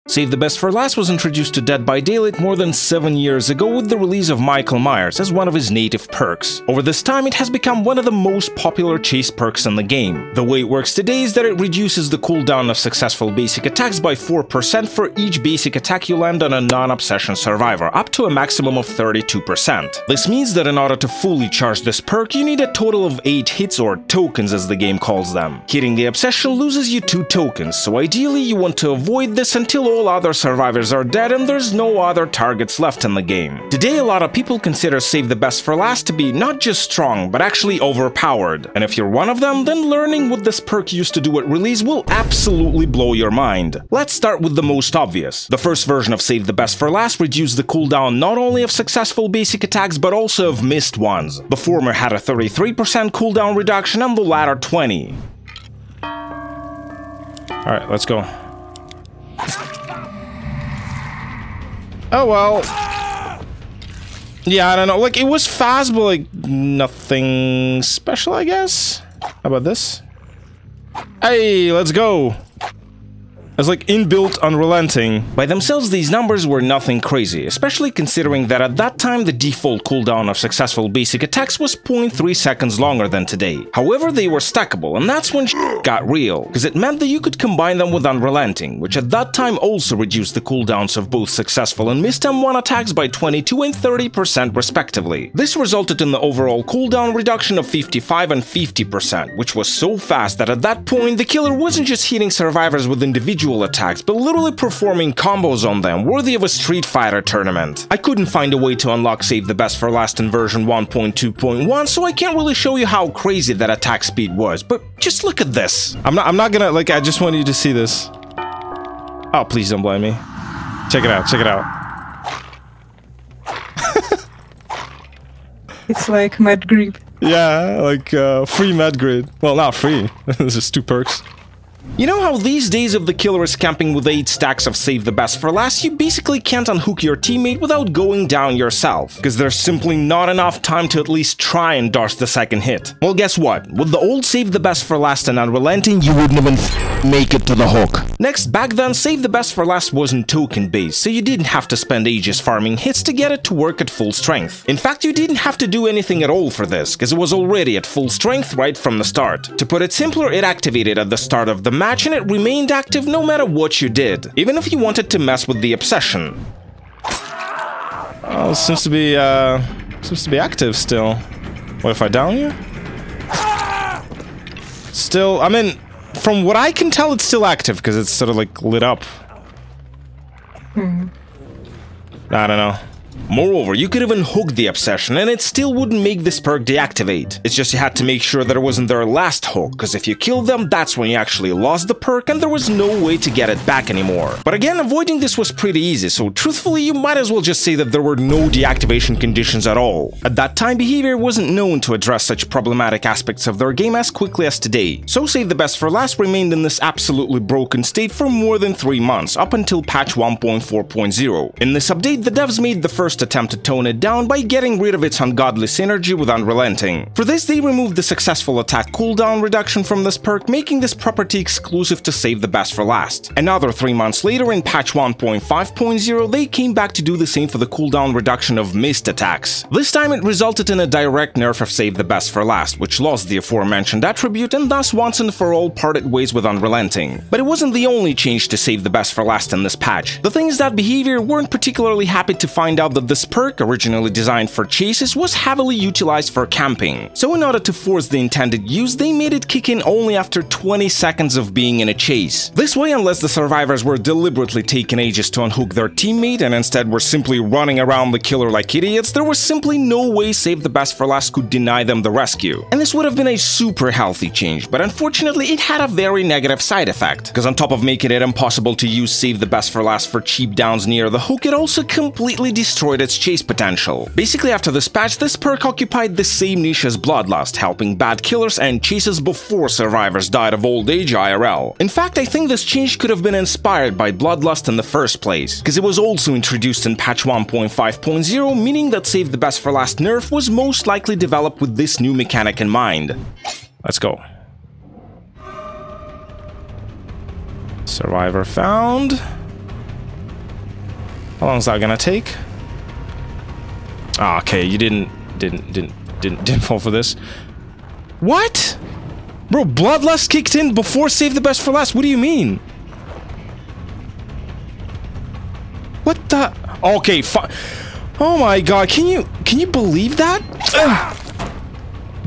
Save the Best for Last was introduced to Dead by Daylight more than 7 years ago with the release of Michael Myers as one of his native perks. Over this time, it has become one of the most popular chase perks in the game. The way it works today is that it reduces the cooldown of successful basic attacks by 4% for each basic attack you land on a non-obsession survivor, up to a maximum of 32%. This means that in order to fully charge this perk, you need a total of 8 hits, or tokens as the game calls them. Hitting the obsession loses you 2 tokens, so ideally you want to avoid this until all other survivors are dead and there's no other targets left in the game. Today, a lot of people consider Save the Best for Last to be not just strong, but actually overpowered. And if you're one of them, then learning what this perk used to do at release will absolutely blow your mind. Let's start with the most obvious. The first version of Save the Best for Last reduced the cooldown not only of successful basic attacks, but also of missed ones. The former had a 33% cooldown reduction and the latter 20%. Alright, let's go. Oh well. Yeah, I don't know. Like, it was fast, but like nothing special, I guess. How about this? Hey, let's go. It's like inbuilt unrelenting. By themselves, these numbers were nothing crazy, especially considering that at that time the default cooldown of successful basic attacks was 0.3 seconds longer than today. However, they were stackable, and that's when got real, because it meant that you could combine them with unrelenting, which at that time also reduced the cooldowns of both successful and missed M1 attacks by 22 and 30% respectively. This resulted in the overall cooldown reduction of 55 and 50%, which was so fast that at that point the killer wasn't just hitting survivors with individual attacks, but literally performing combos on them worthy of a Street Fighter tournament. I couldn't find a way to unlock Save the Best for Last in version 1.2.1, so I can't really show you how crazy that attack speed was, but just look at this. I'm not gonna, like, I just want you to see this. Oh, please don't blame me. Check it out, check it out. It's like Mad Grip. Yeah, like free Mad Grid. Well, not free. This is 2 perks. You know how these days of the killer is camping with 8 stacks of Save the Best for Last, you basically can't unhook your teammate without going down yourself, because there's simply not enough time to at least try and dodge the second hit. Well, guess what? With the old Save the Best for Last and Unrelenting, you wouldn't even make it to the hook. Next, back then, Save the Best for Last wasn't token-based, so you didn't have to spend ages farming hits to get it to work at full strength. In fact, you didn't have to do anything at all for this, because it was already at full strength right from the start. To put it simpler, it activated at the start of the match and it remained active no matter what you did, even if you wanted to mess with the obsession. Oh, seems to be active still. What if I down you? Still, I mean, from what I can tell, it's still active because it's sort of like lit up. I don't know. Moreover, you could even hook the obsession and it still wouldn't make this perk deactivate. It's just you had to make sure that it wasn't their last hook, because if you killed them, that's when you actually lost the perk and there was no way to get it back anymore. But again, avoiding this was pretty easy, so truthfully you might as well just say that there were no deactivation conditions at all. At that time, Bhvr wasn't known to address such problematic aspects of their game as quickly as today, so Save the Best for Last remained in this absolutely broken state for more than 3 months, up until patch 1.4.0. In this update, the devs made the first attempt to tone it down by getting rid of its ungodly synergy with Unrelenting. For this, they removed the successful attack cooldown reduction from this perk, making this property exclusive to Save the Best for Last. Another 3 months later, in patch 1.5.0, they came back to do the same for the cooldown reduction of missed attacks. This time it resulted in a direct nerf of Save the Best for Last, which lost the aforementioned attribute and thus once and for all parted ways with Unrelenting. But it wasn't the only change to Save the Best for Last in this patch. The thing is that Bhvr weren't particularly happy to find out that this perk, originally designed for chases, was heavily utilized for camping. So in order to force the intended use, they made it kick in only after 20 seconds of being in a chase. This way, unless the survivors were deliberately taking ages to unhook their teammate and instead were simply running around the killer like idiots, there was simply no way Save the Best for Last could deny them the rescue. And this would have been a super healthy change, but unfortunately it had a very negative side effect, because on top of making it impossible to use Save the Best for Last for cheap downs near the hook, it also completely destroyed its chase potential. Basically, after this patch, this perk occupied the same niche as Bloodlust, helping bad killers and chases before survivors died of old age IRL. In fact, I think this change could have been inspired by Bloodlust in the first place, because it was also introduced in patch 1.5.0, meaning that Save the Best for Last nerf was most likely developed with this new mechanic in mind. Let's go. Survivor found. How long is that gonna take? Ah, okay, you didn't fall for this. What? Bro, Bloodlust kicked in before Save the Best for Last. What do you mean? What the? Okay, fine. Oh my god, can you believe that?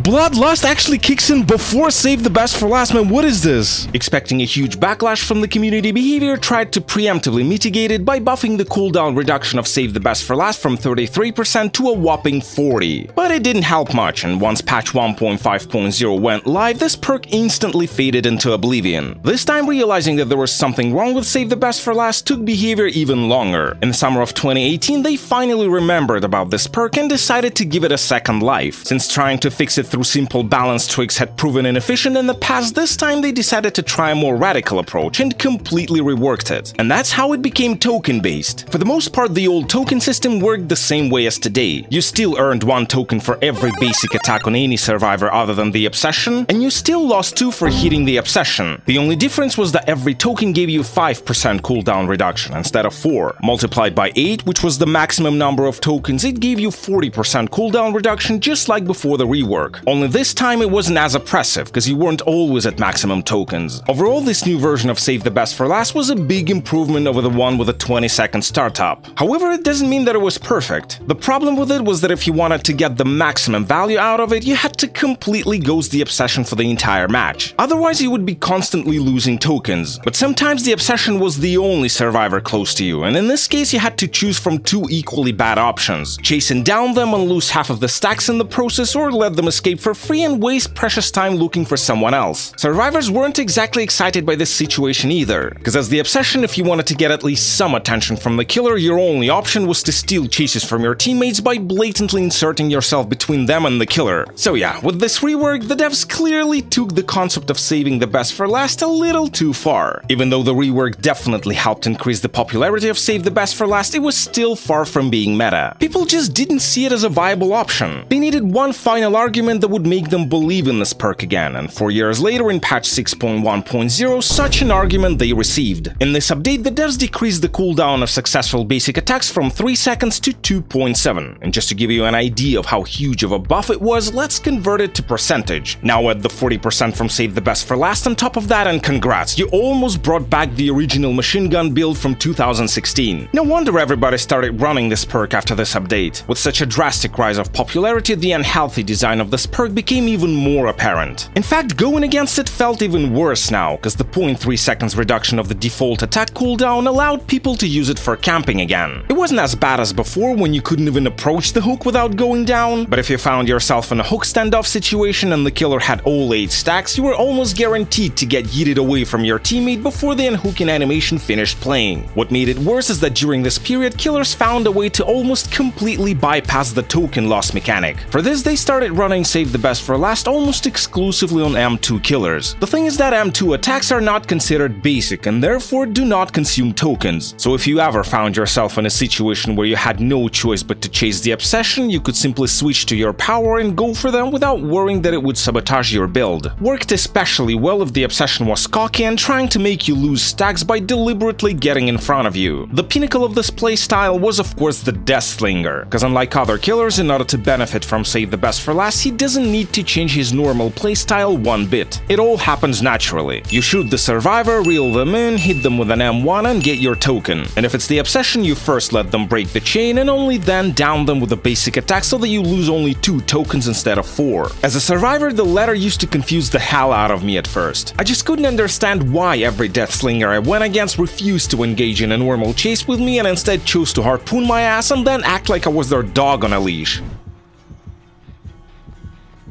Bloodlust actually kicks in before Save the Best for Last, man. What is this? Expecting a huge backlash from the community, Behavior tried to preemptively mitigate it by buffing the cooldown reduction of Save the Best for Last from 33% to a whopping 40%. But it didn't help much, and once patch 1.5.0 went live, this perk instantly faded into oblivion. This time, realizing that there was something wrong with Save the Best for Last took Behavior even longer. In the summer of 2018, they finally remembered about this perk and decided to give it a second life. Since trying to fix it through simple balance tricks had proven inefficient in the past, this time they decided to try a more radical approach and completely reworked it. And that's how it became token-based. For the most part, the old token system worked the same way as today. You still earned 1 token for every basic attack on any survivor other than the Obsession, and you still lost 2 for hitting the Obsession. The only difference was that every token gave you 5% cooldown reduction instead of 4. Multiplied by 8, which was the maximum number of tokens, it gave you 40% cooldown reduction just like before the rework. Only this time it wasn't as oppressive, because you weren't always at maximum tokens. Overall, this new version of Save the Best for Last was a big improvement over the one with a 20-second startup. However, it doesn't mean that it was perfect. The problem with it was that if you wanted to get the maximum value out of it, you had to completely ghost the Obsession for the entire match. Otherwise, you would be constantly losing tokens. But sometimes the Obsession was the only survivor close to you, and in this case you had to choose from 2 equally bad options: chasing down them and lose half of the stacks in the process, or let them escape for free and waste precious time looking for someone else. Survivors weren't exactly excited by this situation either, because as the Obsession, if you wanted to get at least some attention from the killer, your only option was to steal chases from your teammates by blatantly inserting yourself between them and the killer. So yeah, with this rework, the devs clearly took the concept of saving the best for last a little too far. Even though the rework definitely helped increase the popularity of Save the Best for Last, it was still far from being meta. People just didn't see it as a viable option. They needed one final argument that would make them believe in this perk again, and 4 years later in patch 6.1.0, such an argument they received. In this update, the devs decreased the cooldown of successful basic attacks from 3 seconds to 2.7, and just to give you an idea of how huge of a buff it was, let's convert it to percentage. Now add the 40% from Save the Best for Last on top of that, and congrats, you almost brought back the original machine gun build from 2016. No wonder everybody started running this perk after this update. With such a drastic rise of popularity, the unhealthy design of this perk became even more apparent. In fact, going against it felt even worse now, because the 0.3 seconds reduction of the default attack cooldown allowed people to use it for camping again. It wasn't as bad as before when you couldn't even approach the hook without going down, but if you found yourself in a hook standoff situation and the killer had all 8 stacks, you were almost guaranteed to get yeeted away from your teammate before the unhooking animation finished playing. What made it worse is that during this period, killers found a way to almost completely bypass the token loss mechanic. For this, they started running Save the Best for Last almost exclusively on M2 killers. The thing is that M2 attacks are not considered basic and therefore do not consume tokens. So if you ever found yourself in a situation where you had no choice but to chase the Obsession, you could simply switch to your power and go for them without worrying that it would sabotage your build. Worked especially well if the Obsession was cocky and trying to make you lose stacks by deliberately getting in front of you. The pinnacle of this playstyle was of course the Deathslinger, because unlike other killers, in order to benefit from Save the Best for Last, he doesn't need to change his normal playstyle one bit. It all happens naturally. You shoot the survivor, reel them in, hit them with an M1 and get your token. And if it's the Obsession, you first let them break the chain and only then down them with a basic attack so that you lose only 2 tokens instead of 4. As a survivor, the latter used to confuse the hell out of me at first. I just couldn't understand why every Deathslinger I went against refused to engage in a normal chase with me and instead chose to harpoon my ass and then act like I was their dog on a leash.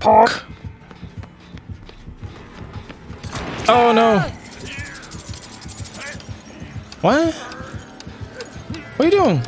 Pork. Oh no. What? What are you doing?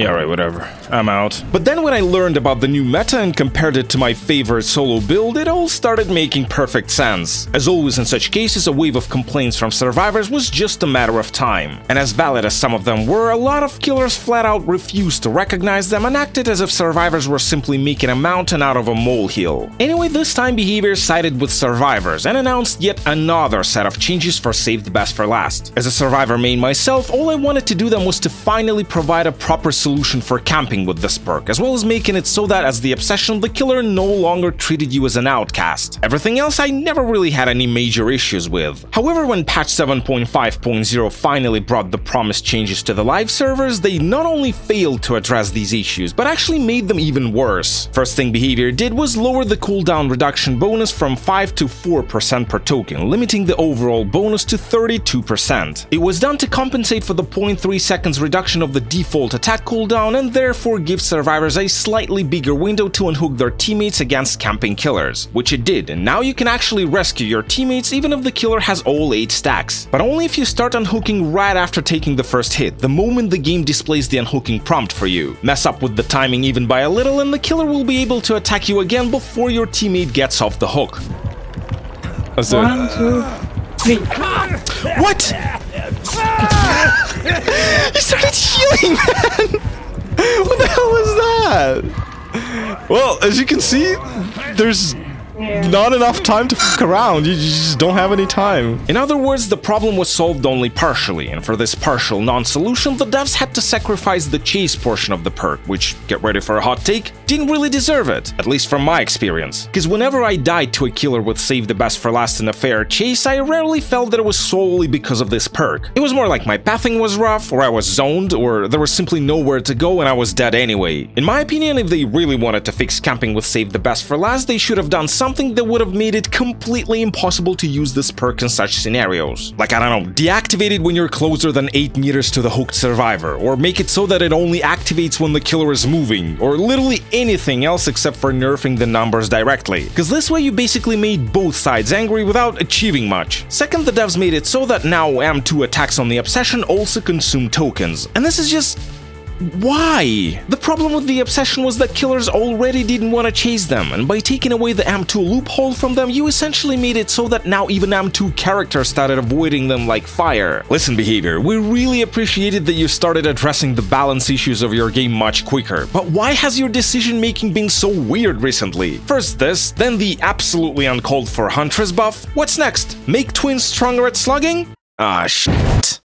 Yeah, right, whatever. I'm out. But then when I learned about the new meta and compared it to my favorite solo build, it all started making perfect sense. As always in such cases, a wave of complaints from survivors was just a matter of time. And as valid as some of them were, a lot of killers flat out refused to recognize them and acted as if survivors were simply making a mountain out of a molehill. Anyway, this time Bhvr sided with survivors and announced yet another set of changes for Save the Best for Last. As a survivor main myself, all I wanted to do then was to finally provide a proper solution for camping with this perk, as well as making it so that as the obsession, the killer no longer treated you as an outcast. Everything else I never really had any major issues with. However, when patch 7.5.0 finally brought the promised changes to the live servers, they not only failed to address these issues, but actually made them even worse. First thing Bhvr did was lower the cooldown reduction bonus from 5 to 4% per token, limiting the overall bonus to 32%. It was done to compensate for the 0.3 seconds reduction of the default attack cooldown and therefore give survivors a slightly bigger window to unhook their teammates against camping killers, which it did, and now you can actually rescue your teammates even if the killer has all 8 stacks. But only if you start unhooking right after taking the first hit, the moment the game displays the unhooking prompt for you. Mess up with the timing even by a little and the killer will be able to attack you again before your teammate gets off the hook. That's it. 1, 2, 3. What? You started healing, man! What the hell is that? Well, as you can see, there's not enough time to fuck around. You just don't have any time. In other words, the problem was solved only partially, and for this partial non-solution, the devs had to sacrifice the chase portion of the perk, which, get ready for a hot take, didn't really deserve it, at least from my experience. Because whenever I died to a killer with Save the Best for Last in a fair chase, I rarely felt that it was solely because of this perk. It was more like my pathing was rough, or I was zoned, or there was simply nowhere to go and I was dead anyway. In my opinion, if they really wanted to fix camping with Save the Best for Last, they should have done something that would have made it completely impossible to use this perk in such scenarios. Like, I don't know, deactivate it when you're closer than 8 meters to the hooked survivor, or make it so that it only activates when the killer is moving, or literally anything else except for nerfing the numbers directly. Because this way you basically made both sides angry without achieving much. Second, the devs made it so that now M2 attacks on the obsession also consume tokens, and this is just... why? The problem with the obsession was that killers already didn't want to chase them, and by taking away the M2 loophole from them, you essentially made it so that now even M2 characters started avoiding them like fire. Listen, Bhvr, we really appreciated that you started addressing the balance issues of your game much quicker, but why has your decision making been so weird recently? First this, then the absolutely uncalled for Huntress buff. What's next? Make twins stronger at slugging? Ah, shit.